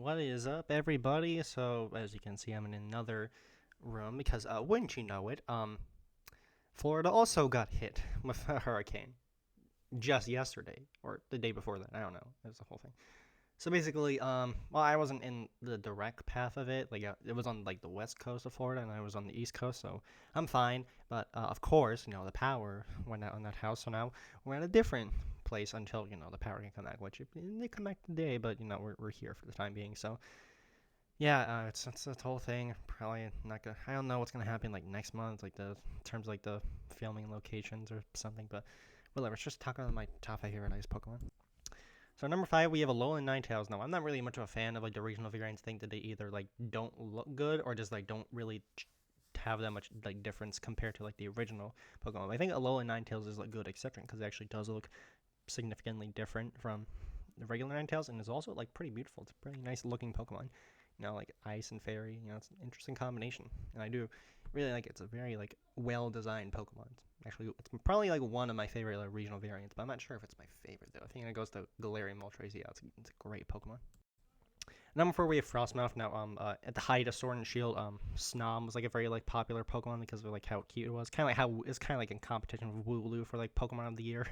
What is up, everybody? So, as you can see, I'm in another room because, wouldn't you know it, Florida also got hit with a hurricane just yesterday or the day before that. I don't know. It was the whole thing. So basically, well, I wasn't in the direct path of it. Like, it was on like the west coast of Florida, and I was on the east coast, so I'm fine. But of course, the power went out on that house, so now we're at a different place until the power can come back. Which they come back today, but we're here for the time being. So yeah, it's the whole thing. Probably not gonna. I don't know what's gonna happen like next month, like the in terms of, like the filming locations or something. But whatever. Let's just talk about my top 5 favorite ice Pokemon. So number 5, we have Alolan Ninetales. Now, I'm not really much of a fan of like the regional variants. Think that they either like don't look good or just like don't really have that much like difference compared to like the original Pokemon. I think Alolan Ninetales is like good exception because it actually does look significantly different from the regular Ninetales, and is also like pretty beautiful. It's a pretty nice looking Pokemon. Like ice and fairy. It's an interesting combination, and I do really like it. It's a very like well designed Pokemon. Actually, it's probably like one of my favorite like, regional variants, but I'm not sure if it's my favorite though. I think it goes to Galarian Moltres. Yeah, it's a great Pokemon. Number 4, we have Frostmouth. Now, at the height of Sword and Shield, Snom was like a very like popular Pokemon because of like how cute it was. Kind of like how it's kind of like in competition with Wooloo for like Pokemon of the Year.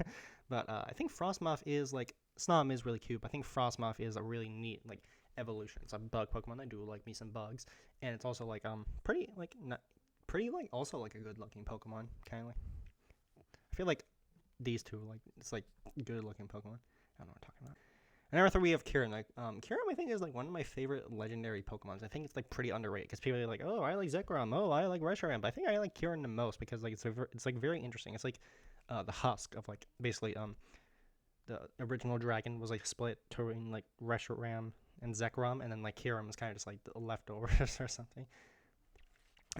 But I think Frostmouth is like Snom is really cute. But I think Frostmouth is a really neat like evolution. It's a bug Pokemon. I do like me some bugs, and it's also like pretty like not pretty like also like a good looking Pokemon. Kind of like I feel like these two like it's like good looking Pokemon. I don't know what I'm talking about. And number 3, we have Kyurem. Like, Kyurem, I think, is like one of my favorite legendary Pokemons. I think it's like pretty underrated because people are like, oh, I like Zekrom. Oh, I like Reshiram. But I think I like Kyurem the most because like it's like very interesting. It's like the husk of like basically the original dragon was like split between like Reshiram and Zekrom, and then like Kyurem is kind of just like the leftovers or something.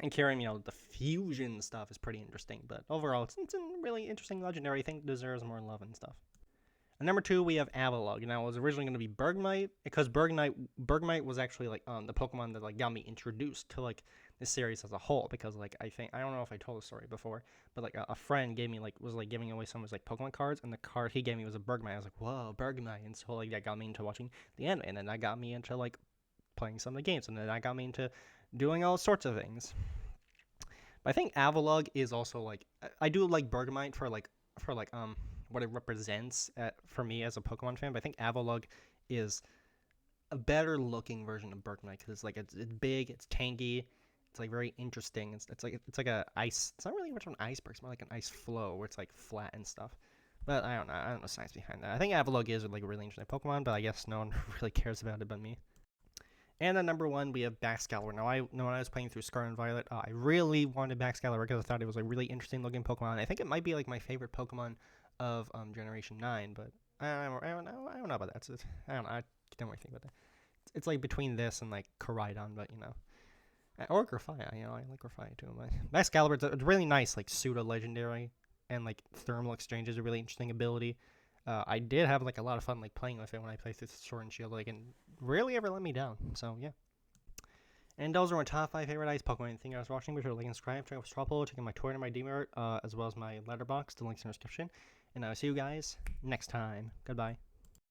And Kyurem, the fusion stuff is pretty interesting. But overall, it's a really interesting legendary. I think it deserves more love and stuff. And number 2, we have Avalugg. Now, it was originally going to be Bergmite because Bergmite was actually like the Pokemon that like got me introduced to like this series as a whole. Because like I don't know if I told the story before, but like a friend gave me like was like giving away some of his like Pokemon cards, and the card he gave me was a Bergmite. I was like, whoa, Bergmite, and so like that got me into watching the anime, and then that got me into like playing some of the games, and then that got me into doing all sorts of things. But I think Avalugg is also like I do like Bergmite for like what it represents for me as a Pokemon fan. But I think Avalugg is a better looking version of Bergmite because it's big, it's tanky, it's like very interesting. It's like a ice. It's not really much of an iceberg. It's more like an ice flow where it's like flat and stuff. But I don't know. I don't know the science behind that. I think Avalugg is like a really interesting Pokemon, but I guess no one really cares about it but me. And at number 1, we have Baxcalibur. Now, I know when I was playing through Scarlet and Violet, I really wanted Baxcalibur because I thought it was a really interesting looking Pokemon. I think it might be like my favorite Pokemon of Generation 9, but I don't know about that. I don't know. I don't really think about that. It's like between this and like Koraidon, but or Grafaiai. I like Grafaiai too. But Baxcalibur, it's a really nice like pseudo legendary, and like Thermal Exchange is a really interesting ability. I did have like a lot of fun like playing with it when I played through Sword and Shield, like, and rarely ever let me down. So yeah. And those are my top 5 favorite ice Pokemon. Anything I was watching, be sure to like and subscribe. Check out Strawpool, checking my Twitter and my DMart, as well as my letterbox. The links in the description. And I'll see you guys next time. Goodbye.